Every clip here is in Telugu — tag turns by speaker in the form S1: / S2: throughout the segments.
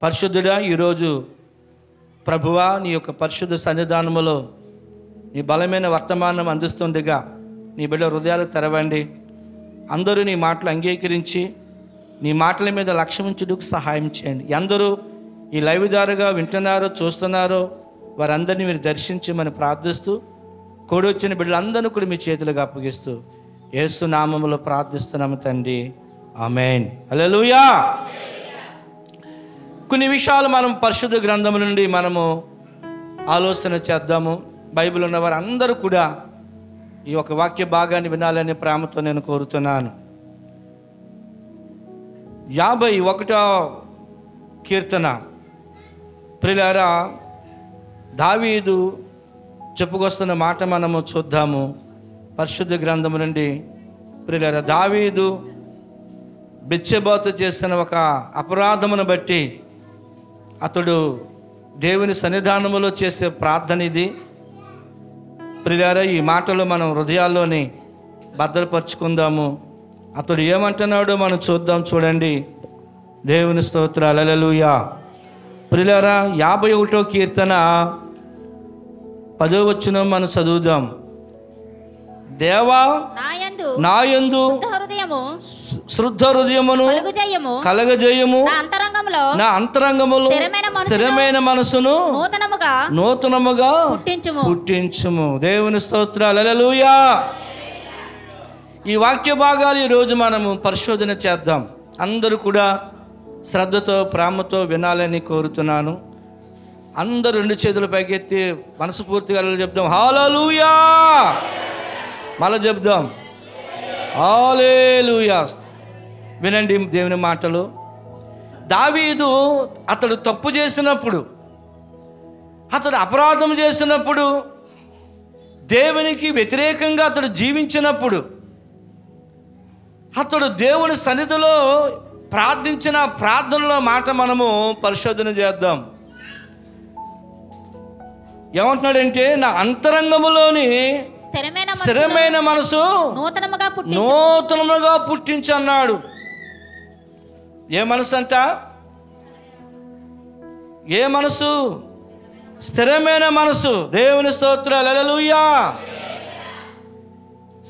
S1: పరిశుద్ధుడా, ఈరోజు ప్రభువా నీ యొక్క పరిశుద్ధ సన్నిధానములో నీ బలమైన వర్తమానం అందిస్తుండగా నీ బిడ్డ హృదయాలు తెరవండి. అందరూ నీ మాటలు అంగీకరించి నీ మాటల మీద లక్ష్యం ఉంచుటకు సహాయం చేయండి. అందరూ ఈ లైవ్ ద్వారాగా వింటున్నారో చూస్తున్నారో వారందరినీ మీరు దర్శించమని ప్రార్థిస్తూ కూడి వచ్చిన బిడ్డలందరినీ కూడా మీ చేతులకు అప్పగిస్తూ యేసు నామములో ప్రార్థిస్తున్నాము తండ్రి, ఆమేన్. హల్లెలూయా. కొన్ని విషయాలు మనం పరిశుద్ధ గ్రంథం నుండి మనము ఆలోచన చేద్దాము. బైబిల్ ఉన్న వారు అందరూ కూడా ఈ యొక్క వాక్య భాగాన్ని వినాలని ప్రేమతో నేను కోరుతున్నాను. 51వ కీర్తన. ప్రియులారా, దావీదు చెప్పుకొస్తున్న మాట మనము చూద్దాము. పరిశుద్ధ గ్రంథం నుండి ప్రియులారా, దావీదు బెత్షెబాతో చేసిన ఒక అపరాధమును బట్టి అతడు దేవుని సన్నిధానములో చేసే ప్రార్థన ఇది. ప్రియులారా, ఈ మాటలు మనం హృదయాల్లోని భద్రపరుచుకుందాము. అతడు ఏమంటున్నాడో మనం చూద్దాం. చూడండి, దేవుని స్తోత్రాలు. హల్లెలూయా. ప్రియులారా, 51వ కీర్తన 10వ వచనం మనం చదువుదాం. దేవా నాయందు శుద్ధ హృదయమును కలగజేయము, నా అంతరంగములో స్థిరమైన మనసును నూతనముగా పుట్టించుము. దేవుని స్తోత్రాలు. హల్లెలూయా. ఈ వాక్య భాగాలు ఈరోజు మనము పరిశోధన చేద్దాం. అందరూ కూడా శ్రద్ధతో ప్రేమతో వినాలని కోరుతున్నాను. అందరూ 2 చేతులు పైకెత్తి మనస్ఫూర్తిగా చెప్దాం, హల్లెలూయా. మళ్ళీ చెప్దాం, హల్లెలూయా. వినండి దేవుని మాటలు. దావీదు అతడు తప్పు చేసినప్పుడు, అతడు అపరాధం చేసినప్పుడు, దేవునికి వ్యతిరేకంగా అతడు జీవించినప్పుడు, అతడు దేవుని సన్నిధిలో ప్రార్థించిన ప్రార్థనలో మాట మనము పరిశోధన చేద్దాం. ఏమంటున్నాడంటే, నా అంతరంగములోని స్థిరమైన మనసు నూతనముగా పుట్టించన్నాడు. ఏ మనసు అంట? ఏ మనసు? స్థిరమైన మనసు. దేవుని స్తోత్రాలు. హల్లెలూయా.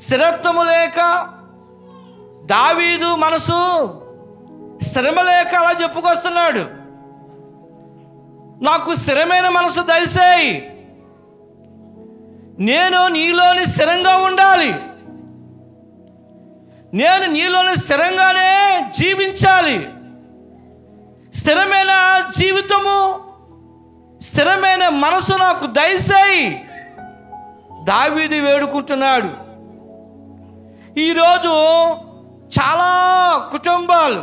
S1: స్థిరత్వము లేక దావీదు మనసు స్థిరమ లేక అలా చెప్పుకొస్తున్నాడు, నాకు స్థిరమైన మనసు దయచేయి, నేను నీలోని స్థిరంగా ఉండాలి, నేను నీలోని స్థిరంగానే జీవించాలి, స్థిరమైన జీవితము, స్థిరమైన మనసు నాకు దయచేయి దావీదు వేడుకుంటున్నాడు. ఈరోజు చాలా కుటుంబాలు,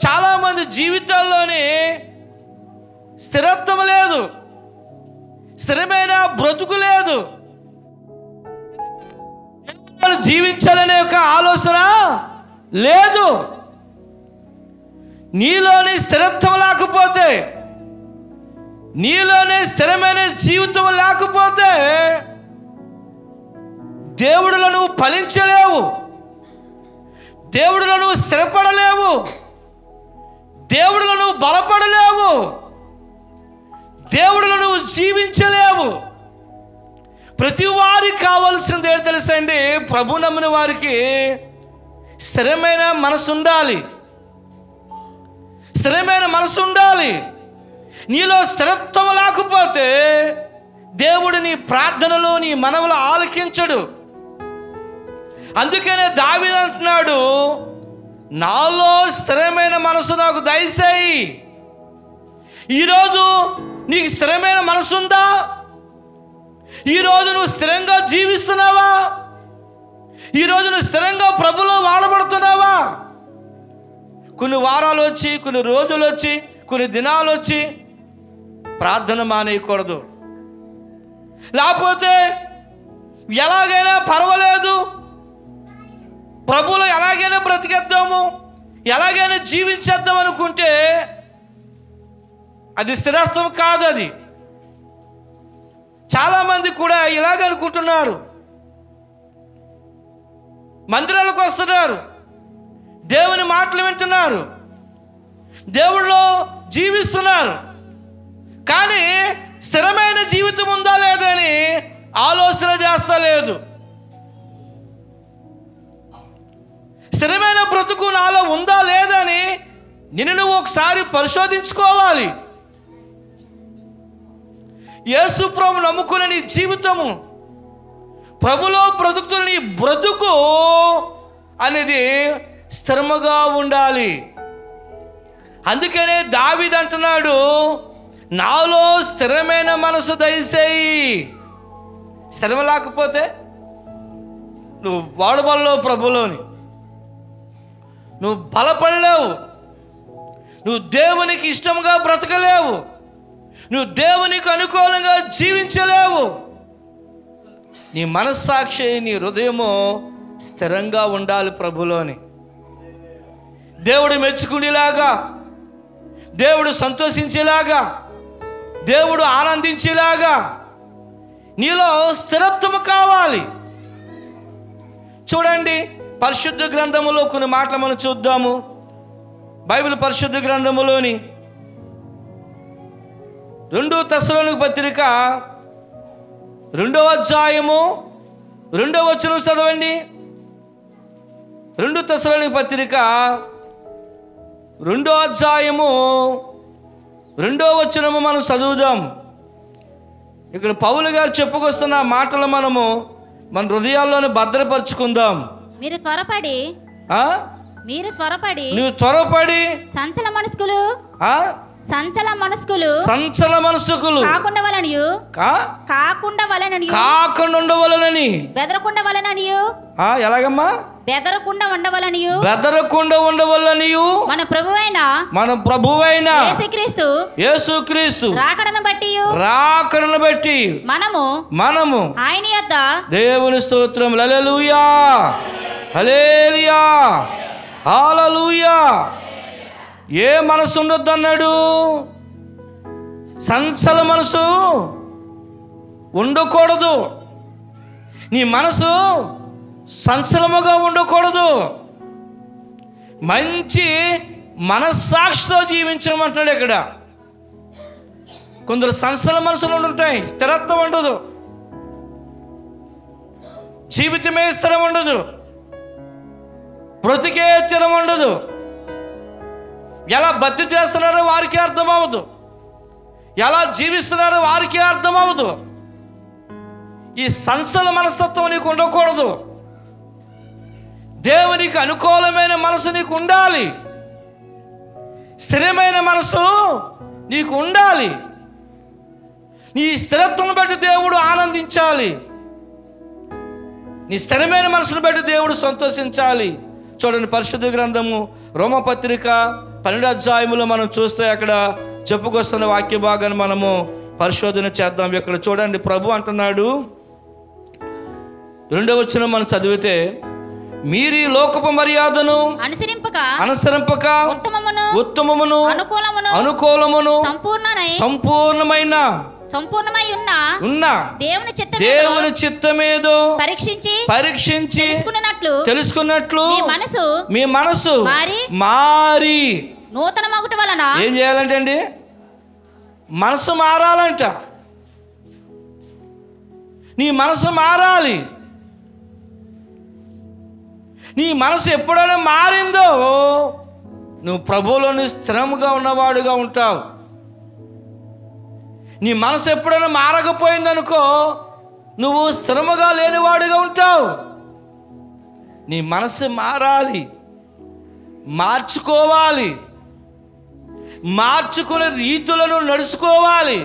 S1: చాలామంది జీవితాల్లోనే స్థిరత్వం లేదు, స్థిరమైన బ్రతుకు లేదు, జీవించాలనే ఒక ఆలోచన లేదు. నీలోని స్థిరత్వం లేకపోతే, నీలోనే స్థిరమైన జీవితం లేకపోతే దేవుడిలో నువ్వు ఫలించలేవు, దేవుడిలో నువ్వు స్థిరపడలేవు, దేవుడిలో నువ్వు బలపడలేవు, దేవుడిలో నువ్వు జీవించలేవు. ప్రతి వారికి కావాల్సింది ఏంటి తెలుసండి? ప్రభు నమ్మిన వారికి స్థిరమైన మనసు ఉండాలి, స్థిరమైన మనసు ఉండాలి. నీలో స్థిరత్వం లేకపోతే దేవుడు నీ ప్రార్థనలో నీ మనవులు ఆలకించడు. అందుకనే దావీదు అంటున్నాడు, నాలో స్థిరమైన మనసు నాకు దయచేయి. ఈరోజు నీకు స్థిరమైన మనసు ఉందా? ఈరోజు నువ్వు స్థిరంగా జీవిస్తున్నావా? ఈరోజు నువ్వు స్థిరంగా ప్రభులో వాడబడుతున్నావా? కొన్ని వారాలు వచ్చి, కొన్ని రోజులు వచ్చి, కొన్ని దినాలు వచ్చి ప్రార్థన మానేయకూడదు. లేకపోతే ఎలాగైనా పర్వాలేదు, ప్రభులో ఎలాగైనా బ్రతికేద్దాము, ఎలాగైనా జీవించేద్దాం అనుకుంటే అది స్థిరత్వం కాదు. అది చాలామంది కూడా ఇలాగ అనుకుంటున్నారు. మందిరాలకు వస్తున్నారు, దేవుని మాటలు వింటున్నారు, దేవుళ్ళో జీవిస్తున్నారు, కానీ స్థిరమైన జీవితం ఉందా లేదని ఆలోచన చేస్తలేదు. స్థిరమైన బ్రతుకు నాలో ఉందా లేదని నిన్ను నువ్వు ఒకసారి పరిశోధించుకోవాలి. యేసు ప్రభు నమ్ముకున్న నీ జీవితము, ప్రభులో బ్రతుకుతున్న నీ బ్రతుకు అనేది స్థిరముగా ఉండాలి. అందుకనే దావీదు అంటున్నాడు, నాలో స్థిరమైన మనసు దయచేయి. స్థిరం లేకపోతే నువ్వు వాడబల్లో ప్రభులోని నువ్వు బలపడలేవు, నువ్వు దేవునికి ఇష్టంగా బ్రతకలేవు, నువ్వు దేవునికి అనుకూలంగా జీవించలేవు. నీ మనస్సాక్షి, నీ హృదయము స్థిరంగా ఉండాలి ప్రభులోని. దేవుడు మెచ్చుకునేలాగా, దేవుడు సంతోషించేలాగా, దేవుడు ఆనందించేలాగా నీలో స్థిరత్వము కావాలి. చూడండి, పరిశుద్ధ గ్రంథములో కొన్ని మాటలు మనం చూద్దాము. బైబిల్ పరిశుద్ధ గ్రంథములోని 2 తెస్సలోనిక పత్రిక 2వ అధ్యాయము 2వ వచనం చదవండి. 2 తెస్సలోనిక పత్రిక 2వ అధ్యాయము 2వ వచనము మనం చదువుదాం. ఇక్కడ పౌలు గారు చెప్పుకొస్తున్న మాటలు మనము మన హృదయాల్లోనే భద్రపరుచుకుందాం.
S2: మీరు త్వరపడి
S1: నువ్వు త్వరపడి
S2: సంచల మనస్కులు కాకుండా ఉండవలనని
S1: ఎలాగమ్మా
S2: బెదరకుండా
S1: ఉండవలనియు
S2: మన
S1: ప్రభువైన
S2: యేసుక్రీస్తు రాకడను బట్టి
S1: మనము
S2: ఆయన యొద్ద
S1: దేవుని స్తోత్రం. హల్లెలూయా, హల్లెలూయా, హల్లెలూయా. ఏ మనసు ఉండొద్దు అన్నాడు? సంచల మనసు ఉండకూడదు. నీ మనసు సంచలముగా ఉండకూడదు. మంచి మనస్సాక్షితో జీవించమంటున్నాడు ఇక్కడ. కొందరు సంచల మనసులు ఉంటాయి, స్థిరత్వం ఉండదు, జీవితమే స్థిరం ఉండదు, బ్రతికే స్థిరం ఉండదు. ఎలా బతి చేస్తున్నారో వారికి అర్థమవదు, ఎలా జీవిస్తున్నారో వారికి అర్థమవదు. ఈ సంచల మనస్తత్వం నీకు ఉండకూడదు. దేవునికి అనుకూలమైన మనసు నీకు ఉండాలి, స్థిరమైన మనసు నీకు ఉండాలి. నీ స్థిరత్వం బట్టి దేవుడు ఆనందించాలి, నీ స్థిరమైన మనసును బట్టి దేవుడు సంతోషించాలి. చూడండి, పరిశుద్ధ గ్రంథము రోమపత్రిక 12వ అధ్యాయములో మనం చూస్తే అక్కడ చెప్పుకొస్తున్న వాక్య భాగాన్ని మనము పరిశోధన చేద్దాం. ఇక్కడ చూడండి, ప్రభు అంటున్నాడు 2వ వచనం మనం చదివితే, మీరు ఈ లోకపు మర్యాదను అనుసరింపక ఉత్తమమును అనుకూలమును సంపూర్ణమై ఉన్న దేవుని చిత్తమేదో పరీక్షించి తెలుసుకున్నట్లు మీ మనసు మారి
S2: నూతన మగుట వలన
S1: ఏం చేయాలంటే అండి, మనసు మారాలంట. నీ మనసు మారాలి. నీ మనసు ఎప్పుడైనా మారిందో నువ్వు ప్రభువులోని స్థిరముగా ఉన్నవాడుగా ఉంటావు. నీ మనసు ఎప్పుడైనా మారకపోయిందనుకో, నువ్వు స్థిరముగా లేనివాడుగా ఉంటావు. నీ మనసు మారాలి, మార్చుకోవాలి, మార్చుకునే రీతులను నడుచుకోవాలి,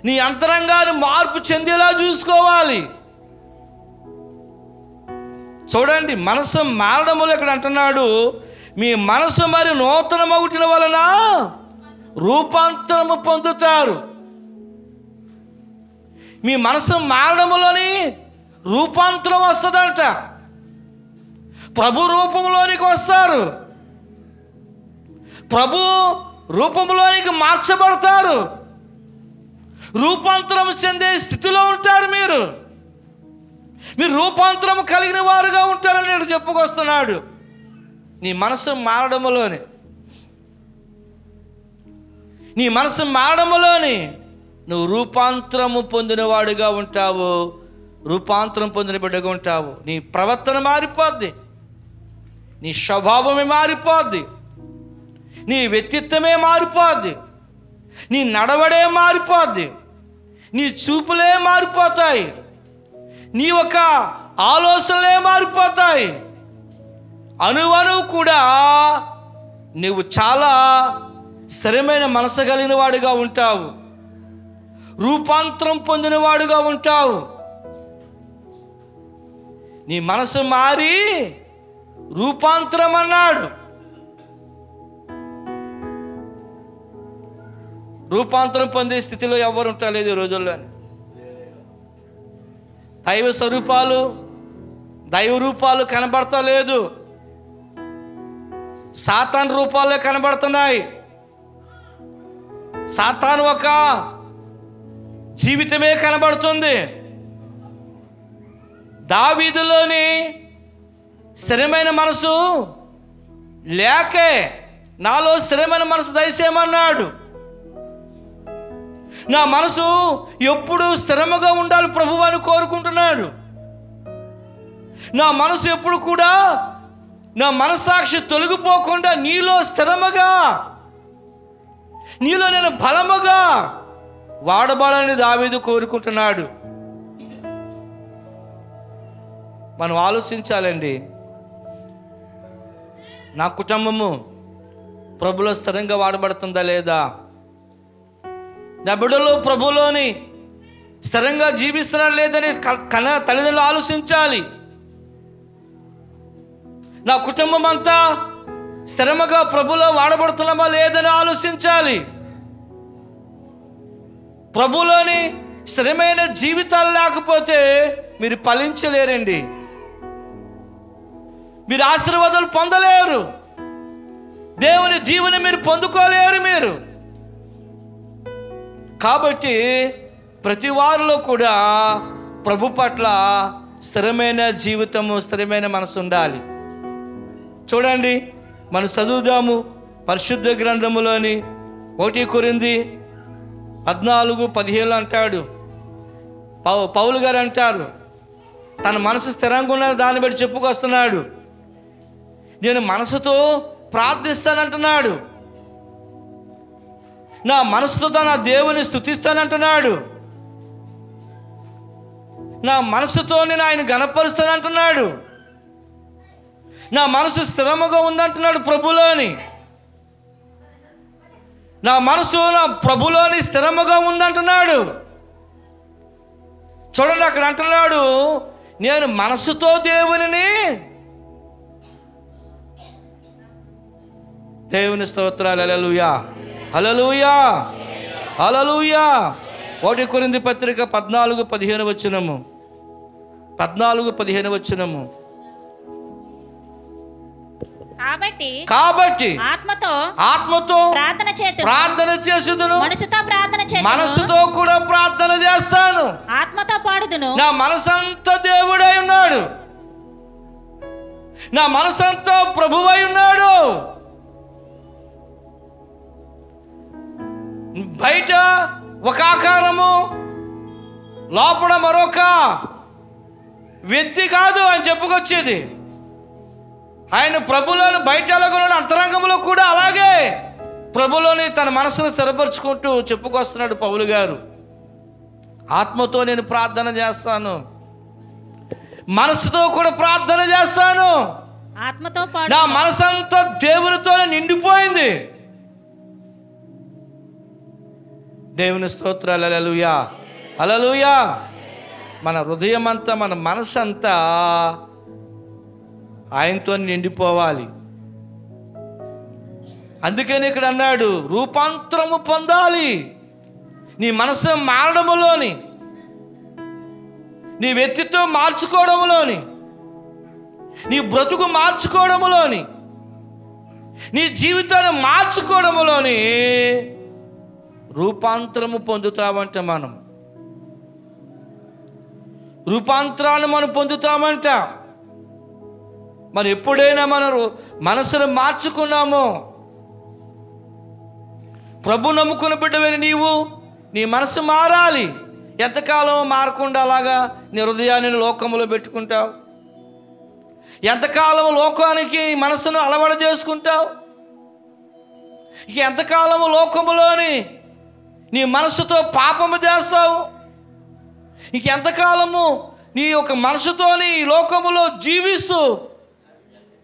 S1: నీ అంతరంగాన్ని మార్పు చెందేలా చూసుకోవాలి. చూడండి, మనసు మారడం వల్ల ఇక్కడ అంటున్నాడు, మీ మనసు మరి నూతన మగుటిన వలన రూపాంతరము పొందుతారు. మీ మనసు మారడంలోని రూపాంతరం వస్తుందంట. ప్రభు రూపంలోనికి వస్తారు, ప్రభు రూపంలోనికి మార్చబడతారు, రూపాంతరం చెందే స్థితిలో ఉంటారు. మీరు రూపాంతరం కలిగిన వారుగా ఉంటారని నేను చెప్పుకొస్తున్నాడు. నీ మనసు మారడంలోనే నీ మనసు మారడములోని నువ్వు రూపాంతరము పొందినవాడుగా ఉంటావు, రూపాంతరం పొందిన బిడ్డగా ఉంటావు. నీ ప్రవర్తన మారిపోద్ది, నీ స్వభావమే మారిపోద్ది, నీ వ్యక్తిత్వమే మారిపోద్ది, నీ నడవడే మారిపోద్ది, నీ చూపులే మారిపోతాయి, నీ ఒక ఆలోచనలే మారిపోతాయి. అనువనువు కూడా నువ్వు చాలా స్థిరమైన మనసు కలిగిన వాడుగా ఉంటావు, రూపాంతరం పొందిన వాడుగా ఉంటావు. నీ మనసు మారి రూపాంతరం అన్నాడు. రూపాంతరం పొందే స్థితిలో ఎవరు ఉంటాలేదు ఈ రోజుల్లో. దైవ స్వరూపాలు, దైవ రూపాలు కనబడతలేదు, సాతాను రూపాలే కనబడుతున్నాయి. సాతాను ఒక జీవితమే కనబడుతుంది. దావీదులోని స్థిరమైన మనసు లేకే నాలో స్థిరమైన మనసు దయచేయమన్నాడు. నా మనసు ఎప్పుడు స్థిరముగా ఉండాలి ప్రభువు అని కోరుకుంటున్నాడు. నా మనసు ఎప్పుడు కూడా నా మనస్సాక్షి తొలగిపోకుండా నీలో స్థిరముగా, నీలో నేను బలముగా వాడబడాలని దావీదు కోరుకుంటున్నాడు. మనం ఆలోచించాలండి, నా కుటుంబము ప్రభులో స్థిరంగా వాడబడుతుందా లేదా, నా బిడ్డలు ప్రభులోని స్థిరంగా జీవిస్తున్నారా లేదని తల్లిదండ్రులు ఆలోచించాలి. నా కుటుంబం అంతా స్థిరముగా ప్రభులో వాడబడుతున్నామా లేదని ఆలోచించాలి. ప్రభులోని స్థిరమైన జీవితాలు లేకపోతే మీరు ఫలించలేరండి, మీరు ఆశీర్వాదాలు పొందలేరు, దేవుని దీవెన మీరు పొందుకోలేరు మీరు. కాబట్టి ప్రతి వారిలో కూడా ప్రభు పట్ల స్థిరమైన జీవితము, స్థిరమైన మనసు ఉండాలి. చూడండి, మనం చదువుదాము పరిశుద్ధ గ్రంథములోని 1 కొరింథీ 14:17 అంటాడు. పౌలు గారు అంటారు, తన మనసు స్థిరంగా ఉన్న దాన్ని బట్టి చెప్పుకొస్తున్నాడు. నేను మనసుతో ప్రార్థిస్తానంటున్నాడు, నా మనసుతో నా దేవుని స్తుతిస్తానంటున్నాడు, నా మనసుతో నేను ఆయన ఘనపరుస్తానంటున్నాడు, నా మనసు స్థిరముగా ఉందంటున్నాడు ప్రభులోని. నా మనసు నా ప్రభులోని స్థిరముగా ఉందంటున్నాడు. చూడండి, అక్కడ అంటున్నాడు, నేను మనసుతో దేవుని, దేవుని స్తోత్రాలు, హల్లెలూయా హల్లెలూయా హల్లెలూయా. 1 కొరింథీ పత్రిక 14:15 వచనము, 14:15 వచనము. కాబట్టి ఆత్మతో ప్రార్థన చేస్తును, మనసుతో కూడా ప్రార్థన చేస్తాను,
S2: ఆత్మతో పాడుదును.
S1: నా మనసంతా దేవుడై ఉన్నాడు, నా మనసంతా ప్రభువై ఉన్నాడు. బయట ఒక ఆకారము, లోపల మరొక వ్యక్తి కాదు అని చెప్పుకొచ్చేది. ఆయన ప్రభులోని బయట ఎలాగొన్నాడు, అంతరంగంలో కూడా అలాగే ప్రభులోని తన మనసును స్థిరపరుచుకుంటూ చెప్పుకొస్తున్నాడు పౌలు గారు. ఆత్మతో నేను ప్రార్థన చేస్తాను, మనసుతో కూడా ప్రార్థన చేస్తాను,
S2: ఆత్మతో
S1: నా మనసంతా దేవునితోనే నిండిపోయింది. దేవుని స్తోత్రాలు, హల్లెలూయా హల్లెలూయా. మన హృదయం అంతా, మన మనసు అంతా ఆయనతో నిండిపోవాలి. అందుకని ఇక్కడ అన్నాడు, రూపాంతరము పొందాలి. నీ మనసు మారడములోని, నీ వ్యక్తిత్వం మార్చుకోవడంలోని, నీ బ్రతుకు మార్చుకోవడంలోని, నీ జీవితాన్ని మార్చుకోవడంలోని రూపాంతరము పొందుతామంట. మనం రూపాంతరాన్ని మనం పొందుతామంట. మరి ఎప్పుడైనా మనం మనసును మార్చుకున్నామో, ప్రభు నమ్ముకున్న బిడ్డవైన నీవు నీ మనసు మారాలి. ఎంతకాలం మారకుండా అలాగా నీ హృదయాన్ని లోకములో పెట్టుకుంటావు? ఎంతకాలం లోకానికి మనసును అలవాటు చేసుకుంటావు? ఇక ఎంతకాలము లోకములోని నీ మనసుతో పాపము చేస్తావు? ఇక ఎంతకాలము నీ యొక్క మనసుతోని ఈ లోకములో జీవిస్తూ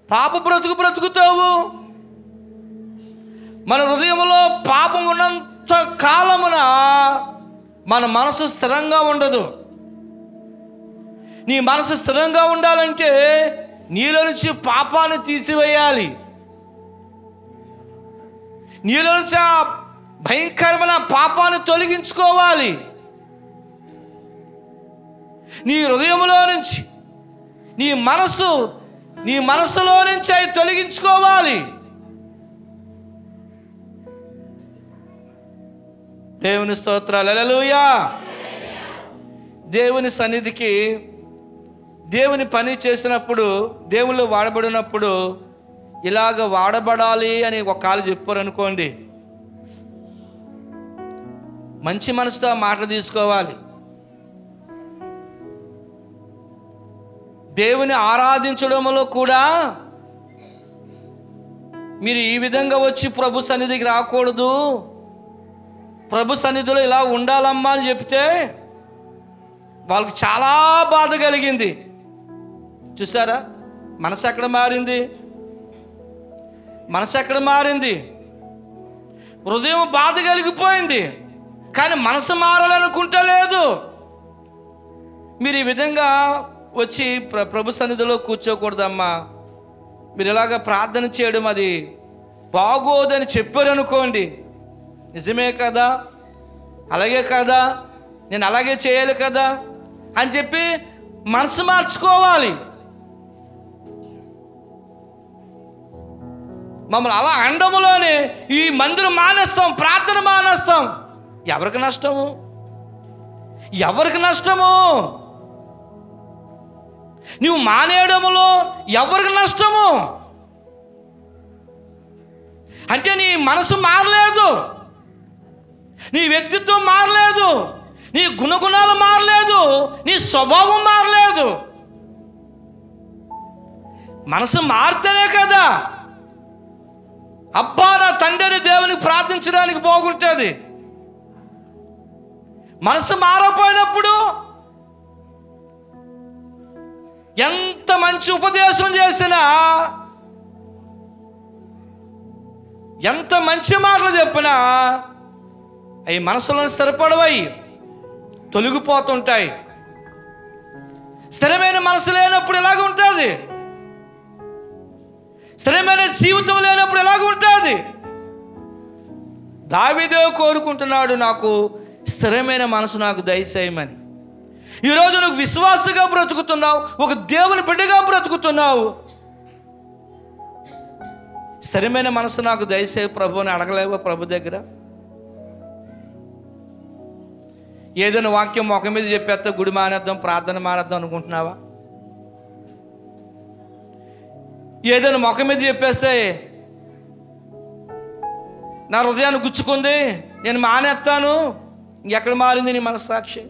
S1: పాప బ్రతుకుతావు? మన హృదయంలో పాపం ఉన్నంత కాలమున మన మనసు స్థిరంగా ఉండదు. నీ మనసు స్థిరంగా ఉండాలంటే నీలో నుంచి పాపాన్ని తీసివేయాలి. నీలో నుంచి ఆ భయంకరమైన పాపాన్ని తొలగించుకోవాలి. నీ హృదయంలో నుంచి నీ మనసులో నుంచి అవి తొలగించుకోవాలి. దేవుని స్తోత్రాలు, హల్లెలూయా. దేవుని సన్నిధికి దేవుని పని చేసినప్పుడు, దేవుళ్ళు వాడబడినప్పుడు ఇలాగ వాడబడాలి అని ఒక కాలు చెప్పారు అనుకోండి, మంచి మనసుతో మాట తీసుకోవాలి. దేవుని ఆరాధించడంలో కూడా మీరు ఈ విధంగా వచ్చి ప్రభు సన్నిధికి రాకూడదు, ప్రభు సన్నిధిలో ఇలా ఉండాలమ్మా అని చెప్తే వాళ్ళకి చాలా బాధ కలిగింది. చూసారా మనసు ఎక్కడ మారింది? మనసు ఎక్కడ మారింది? హృదయం బాధ కలిగిపోయింది, కానీ మనసు మారాలనుకుంటా లేదు. మీరు ఈ విధంగా వచ్చి ప్రభు సన్నిధిలో కూర్చోకూడదమ్మా, మీరు ఇలాగ ప్రార్థన చేయడం అది బాగోదని చెప్పారు అనుకోండి, నిజమే కదా, అలాగే కదా, నేను అలాగే చేయాలి కదా అని చెప్పి మనసు మార్చుకోవాలి. మమ్మల్ని అలా అండములోనే ఈ మందిరం మానేస్తాం, ప్రార్థన మానేస్తాం. ఎవరికి నష్టము? ఎవరికి నష్టము? నువ్వు మానేయడములో ఎవరికి నష్టము? అంటే నీ మనసు మారలేదు, నీ వ్యక్తిత్వం మారలేదు, నీ గుణగుణాలు మారలేదు, నీ స్వభావం మారలేదు. మనసు మారితేనే కదా అబ్బా నా తండ్రిని దేవునికి ప్రార్థించడానికి బాగుంటుంది. మనసు మారపోయినప్పుడు ఎంత మంచి ఉపదేశం చేసినా, ఎంత మంచి మాటలు చెప్పినా అవి మనసులో స్థిరపడవయి, తొలగిపోతుంటాయి. స్థిరమైన మనసు లేనప్పుడు ఎలాగ ఉంటుంది? స్థిరమైన జీవితం లేనప్పుడు ఎలాగ ఉంటుంది? దావీదే కోరుకుంటున్నాడు, నాకు స్థిరమైన మనసు నాకు దయచేయమని. ఈరోజు నువ్వు విశ్వాసగా బ్రతుకుతున్నావు, ఒక దేవుని బిడ్డగా బ్రతుకుతున్నావు. స్థిరమైన మనసు నాకు దయచేయి ప్రభు అని అడగలేవా ప్రభు దగ్గర? ఏదైనా వాక్యం ముఖం మీద చెప్పేస్తే గుడి మానేద్దాం, ప్రార్థన మానేద్దాం అనుకుంటున్నావా? ఏదైనా ముఖం మీద చెప్పేస్తే నా హృదయాన్ని గుచ్చుకుంది, నేను మానేస్తాను, ఎక్కడ మారింది నీ మనస్సాక్షి?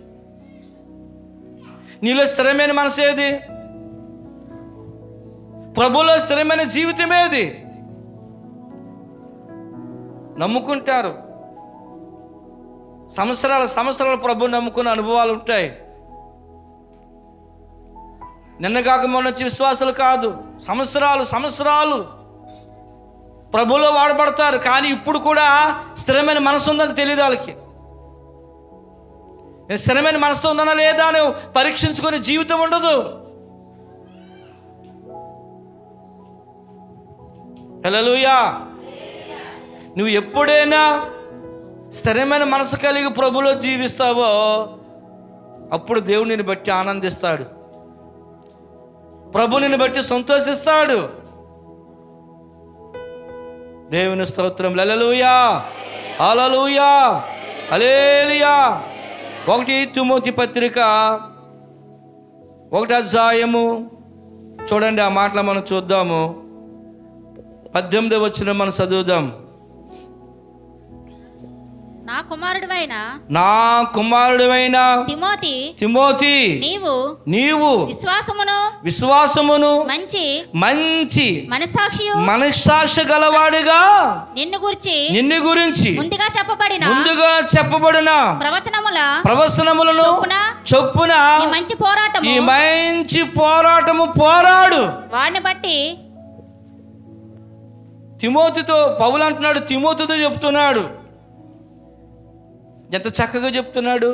S1: నీలో స్థిరమైన మనసు ఏది? ప్రభువులో స్థిరమైన జీవితం ఏది? నమ్ముకుంటారు, సంవత్సరాలు ప్రభు నమ్ముకున్న అనుభవాలు ఉంటాయి. నిన్నగాక మొన్న వచ్చి విశ్వాసులు కాదు, సంవత్సరాలు ప్రభువులో వాడబడతారు, కానీ ఇప్పుడు కూడా స్థిరమైన మనసు ఉందని తెలియదు వాళ్ళకి. నేను స్థిరమైన మనసుతో ఉన్నానా లేదా అని పరీక్షించుకునే జీవితం ఉండదు. హల్లెలూయా. నువ్వు ఎప్పుడైనా స్థిరమైన మనసు కలిగి ప్రభులో జీవిస్తావో అప్పుడు దేవుడు నిన్ను బట్టి ఆనందిస్తాడు, ప్రభు నిన్ను బట్టి సంతోషిస్తాడు. దేవుని స్తోత్రం, హల్లెలూయా, హల్లెలూయా, హల్లెలూయా. 1 తిమోతి పత్రిక 1వ అధ్యాయము చూడండి, ఆ మాటలు మనం చూద్దాము. 18వ వచనం మనం చదువుదాం.
S2: నా కుమారుడివైన
S1: తిమోతి నీవు విశ్వాసమును మంచి మనస్సాక్షి గలవాడిగా నిన్ను గురించి ముందుగా చెప్పబడిన ప్రవచనములను చొప్పున ఈ మంచి పోరాటము పోరాడు.
S2: వాడిని బట్టి
S1: తిమోతితో పౌలు అంటున్నాడు, తిమోతితో చెప్తున్నాడు. ఎంత చక్కగా చెప్తున్నాడు.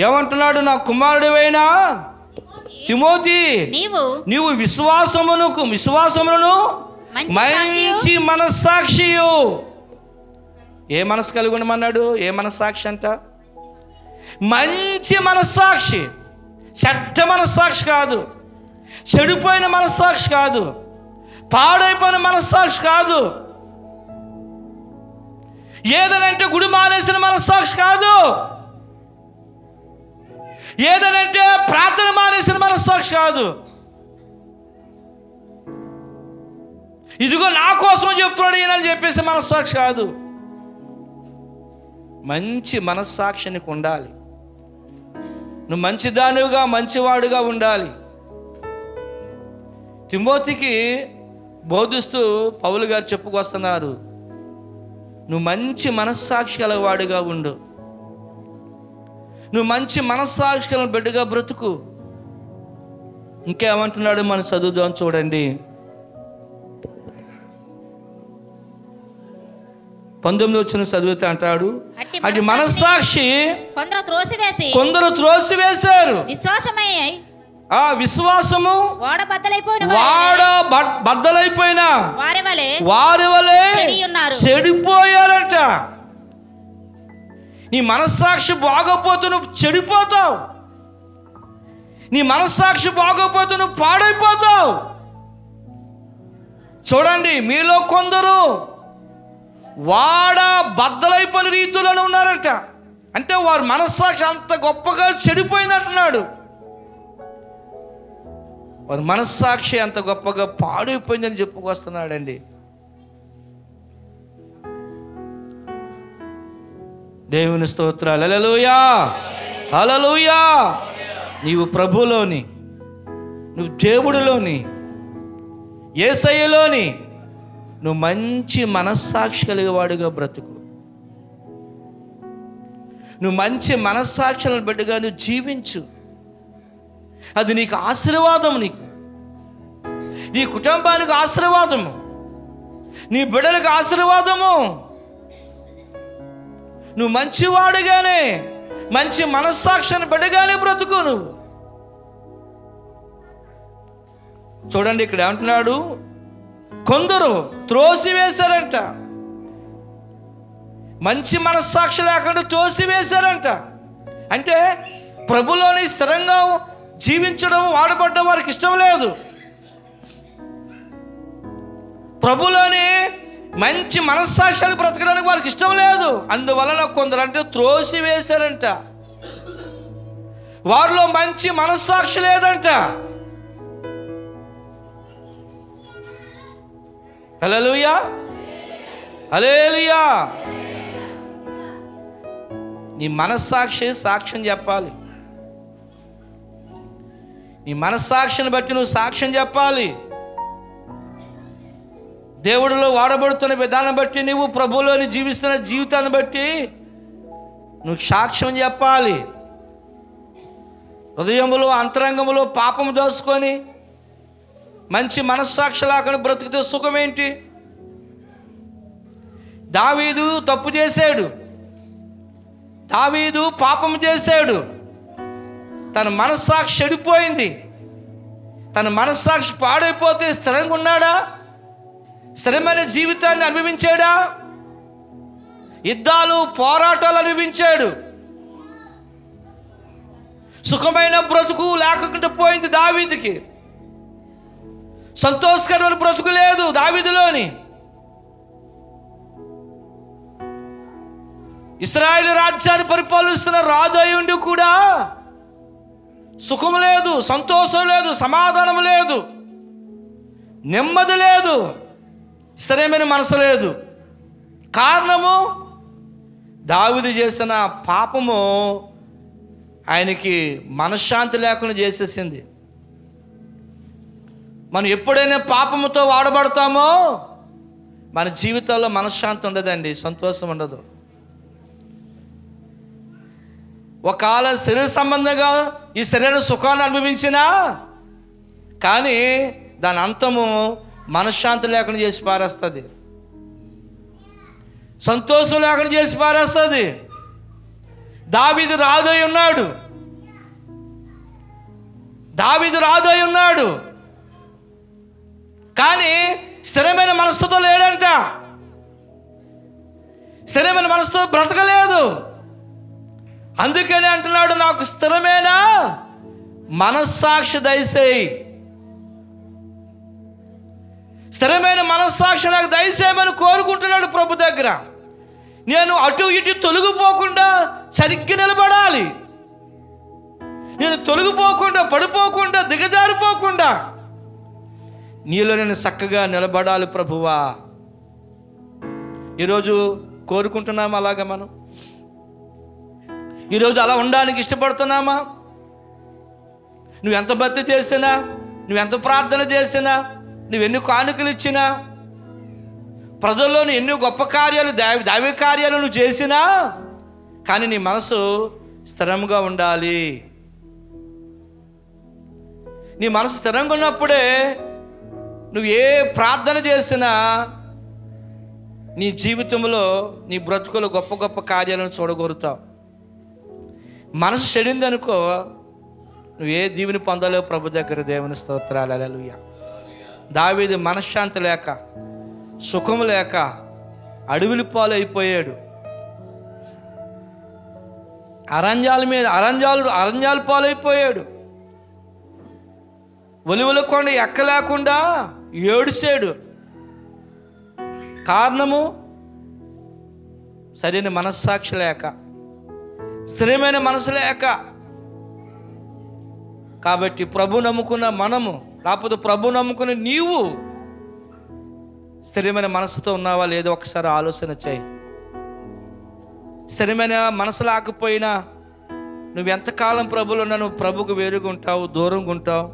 S1: ఏమంటున్నాడు? నా కుమారుడివైన తిమోతి నీవు విశ్వాసములను మంచి మనస్సాక్షియు. ఏ మనసు కలిగి ఉండమన్నాడు? ఏ మనస్సాక్షి అంట? మంచి మనస్సాక్షి. చెడ్డ మనస్సాక్షి కాదు, చెడిపోయిన మనస్సాక్షి కాదు, పాడైపోయిన మనస్సాక్షి కాదు, ఏదనంటే గుడి మానేసిన మనస్సాక్షి కాదు, ఏదనంటే ప్రార్థన మానేసిన మనస్సాక్షి కాదు. ఇదిగో నా కోసం చెప్తున్నాడు ఈయనని చెప్పేసి మనస్సాక్షి కాదు. మంచి మనస్సాక్షి నీకు ఉండాలి. నువ్వు మంచిదానివిగా మంచివాడుగా ఉండాలి. తిమోతికి బోధిస్తూ పౌలు గారు చెప్పుకొస్తున్నారు, నువ్వు మంచి మనస్సాక్షి గలవాడిగా ఉండు, నువ్వు మంచి మనస్సాక్షి గల బిడ్డగా బ్రతుకు. ఇంకేమంటున్నాడు మనం చదువుదాం చూడండి. 19 వచ్చిన చదివితే అంటాడు, అటు మనస్సాక్షి కొందరు త్రోసివేశారు, ఆ విశ్వాసము వాడ బద్దలైపోయిన వారి వలె చెడిపోయారట. నీ మనస్సాక్షి బాగోపోతే నువ్వు చెడిపోతావు, నీ మనస్సాక్షి బాగోపోతే నువ్వు పాడైపోతావు. చూడండి, మీలో కొందరు వాడ బద్దలైపోయిన రీతిలోనే ఉన్నారట. అంటే వారి మనస్సాక్షి అంత గొప్పగా చెడిపోయిందంటున్నాడు. వారి మనస్సాక్షి అంత గొప్పగా పాడైపోయిందని చెప్పుకొస్తున్నాడండి. దేవుని స్తోత్రాలు. హల్లెలూయా, హల్లెలూయా. నీవు ప్రభులోని, నువ్వు దేవుడిలోని, యేసయ్యలోని నువ్వు మంచి మనస్సాక్షి కలిగేవాడుగా బ్రతుకు. నువ్వు మంచి మనస్సాక్షులను బిడ్డగా నువ్వు జీవించు. అది నీకు ఆశీర్వాదము, నీ కుటుంబానికి ఆశీర్వాదము, నీ బిడ్డలకు ఆశీర్వాదము. నువ్వు మంచివాడుగానే, మంచి మనస్సాక్షిని బిడ్డగానే బ్రతుకు నువ్వు. చూడండి, ఇక్కడ ఏమంటున్నాడు? కొందరు త్రోసివేశారంట, మంచి మనస్సాక్షి లేకుండా త్రోసివేశారంట. అంటే ప్రభులోని స్థిరంగా జీవించడం వాడబడ్డ వారికి ఇష్టం లేదు. ప్రభులోని మంచి మనస్సాక్షాలు బ్రతకడానికి వారికి ఇష్టం లేదు. అందువలన కొందరు అంటే త్రోసివేశారంట. వారిలో మంచి మనస్సాక్షి లేదంట. హల్లెలూయా, హల్లెలూయా. నీ మనస్సాక్షి సాక్ష్యం చెప్పాలి. నీ మనస్సాక్షిని బట్టి నువ్వు సాక్ష్యం చెప్పాలి. దేవుడిలో వాడబడుతున్న విధానం బట్టి, నువ్వు ప్రభువులోని జీవిస్తున్న జీవితాన్ని బట్టి నువ్వు సాక్ష్యం చెప్పాలి. హృదయములో అంతరంగములో పాపము దోసుకొని మంచి మనస్సాక్షి లేకుండా బ్రతికితే సుఖమేంటి? దావీదు తప్పు చేశాడు, దావీదు పాపం చేశాడు, తన మనస్సాక్షి చెడిపోయింది. తన మనస్సాక్షి పాడైపోతే స్థిరంగా ఉన్నాడా? స్థిరమైన జీవితాన్ని అనుభవించాడా? యుద్ధాలు పోరాటాలు అనుభవించాడు. సుఖమైన బ్రతుకు లేకుండా పోయింది దావీదుకి. సంతోషకరమైన బ్రతుకు లేదు దావీదులోని. ఇశ్రాయేలు రాజ్యాన్ని పరిపాలిస్తున్న రాజు అయి ఉండి కూడా సుఖం లేదు, సంతోషం లేదు, సమాధానం లేదు, నెమ్మది లేదు, స్థిరమైన మనసు లేదు. కారణము దావీదు చేసిన పాపము ఆయనకి మనశ్శాంతి లేకుండా చేసేసింది. మనం ఎప్పుడైనా పాపముతో వాడబడతామో మన జీవితాల్లో మనశ్శాంతి ఉండదండి, సంతోషం ఉండదు. ఒకవేళ శరీర సంబంధంగా ఈ శరీర సుఖాన్ని అనుభవించినా కానీ దాని అంతము మనశ్శాంతి లేకుండా చేసి పారేస్తుంది, సంతోషం లేకుండా చేసి పారేస్తుంది. దావీదు రాజై ఉన్నాడు, కానీ స్థిరమైన మనసుతో లేడంట, స్థిరమైన మనసుతో బ్రతకలేదు. అందుకని అంటున్నాడు, నాకు స్థిరమైన మనస్సాక్షి దయచేయి, స్థిరమైన మనస్సాక్షి నాకు దయచేయమని కోరుకుంటున్నాడు ప్రభు దగ్గర. నేను అటు ఇటు తొలగిపోకుండా సరిగ్గా నిలబడాలి, నేను తొలగిపోకుండా పడిపోకుండా దిగజారిపోకుండా నీలో నేను చక్కగా నిలబడాలి ప్రభువా. ఈరోజు కోరుకుంటున్నామా అలాగా? మనం ఈరోజు అలా ఉండడానికి ఇష్టపడుతున్నామా? నువ్వెంత భక్తి చేసినా, నువ్వెంత ప్రార్థన చేసినా, నువ్వెన్ని కానుకలు ఇచ్చినా, ప్రజల్లోని ఎన్నో గొప్ప కార్యాలు దైవ కార్యాలు నువ్వు చేసినా కానీ నీ మనసు స్థిరంగా ఉండాలి. నీ మనసు స్థిరంగా ఉన్నప్పుడే నువ్వు ఏ ప్రార్థన చేసినా నీ జీవితంలో నీ బ్రతుకులో గొప్ప గొప్ప కార్యాలను చూడగోరుతావు. మనసు చెడిందనుకో నువ్వు ఏ దీవెని పొందలేవు ప్రభు దగ్గర. దేవుని స్తోత్రాలు, హల్లెలూయా. దావీదు మనశ్శాంతి లేక, సుఖం లేక అడవుల పాలైపోయాడు. అరణ్యాల పాలైపోయాడు. ఒలివల కొండ ఎక్కలేకుండా ఏడిసాడు. కారణము సరైన మనస్సాక్షి లేక, స్థిరమైన మనసు లేక. కాబట్టి ప్రభు నమ్ముకున్న మనము, లేకపోతే ప్రభు నమ్ముకున్న నీవు స్థిరమైన మనసుతో ఉన్నావా లేదో ఒకసారి ఆలోచన చేయి. స్థిరమైన మనసు లేకపోయినా నువ్వు ఎంతకాలం ప్రభులో ఉన్నా నువ్వు ప్రభుకు వేరుగా ఉంటావు, దూరంగా ఉంటావు,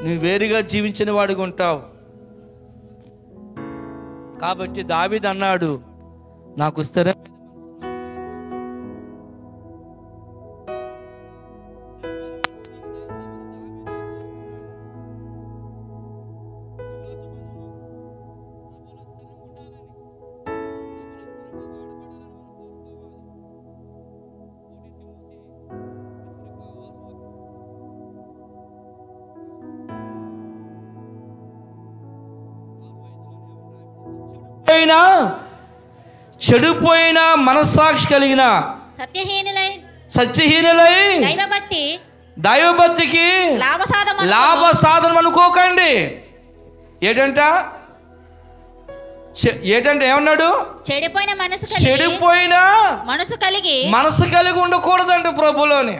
S1: నువ్వు వేరుగా జీవించిన వాడిగా ఉంటావు. కాబట్టి దావీదు అన్నాడు, నాకు స్థిరమైన చెడిపోయిన మనస్సాక్షి కలిగిన సత్యహీనులై దైవభక్తికి లాభ సాధనం అనుకోకండి. ఏంటంటే ఏమన్నాడు? చెడిపోయిన మనసు కలిగి ఉండకూడదంట ప్రభులోని.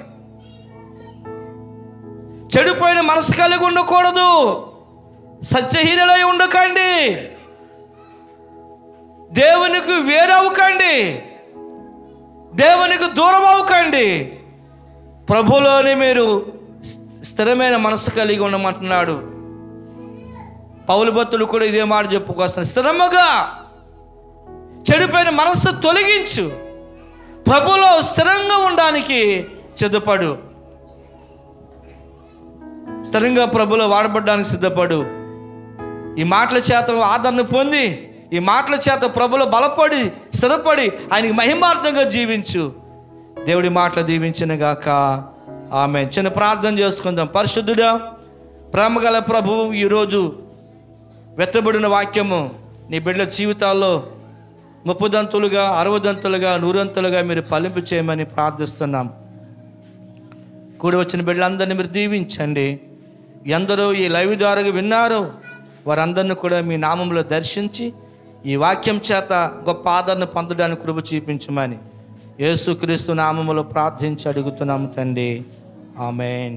S1: చెడిపోయిన మనసు కలిగి ఉండకూడదు. సత్యహీనులై ఉండకండి, దేవునికి వేరవ్వకండి, దేవునికి దూరం అవ్వకండి. ప్రభులోని మీరు స్థిరమైన మనసు కలిగి ఉండమంటున్నాడు. పౌలు భక్తులు కూడా ఇదే మాట చెప్పుకొస్తున్నారు. స్థిరముగా చెడిపోయిన మనస్సు తొలగించు, ప్రభులో స్థిరంగా ఉండడానికి సిద్ధపడు, స్థిరంగా ప్రభులో వాడబడడానికి సిద్ధపడు. ఈ మాటల చేత ఆదరణ పొంది, ఈ మాటల చేత ప్రభులో బలపడి స్థిరపడి ఆయనకి మహిమార్థంగా జీవించు. దేవుడి మాటలు దీవించిన గాక. ఆమేన్. చిన్న ప్రార్థన చేసుకుందాం. పరిశుద్ధుడా, ప్రేమగల ప్రభువు, ఈరోజు వెత్తబడిన వాక్యము నీ బిడ్డల జీవితాల్లో 30 దంతులుగా, 60 దంతులుగా, 100 దంతులుగా మీరు ఫలింపు చేయమని ప్రార్థిస్తున్నాం. కూడి వచ్చిన బిడ్డలందరినీ మీరు దీవించండి. ఎందరో ఈ లైవ్ ద్వారా విన్నారో వారందరినీ కూడా మీ నామంలో దర్శించి ఈ వాక్యం చేత గొప్ప ఆదరణ పొందడానికి కృప చూపించమని యేసుక్రీస్తు నామములో ప్రార్థించి అడుగుతున్నాము తండ్రి. ఆమేన్.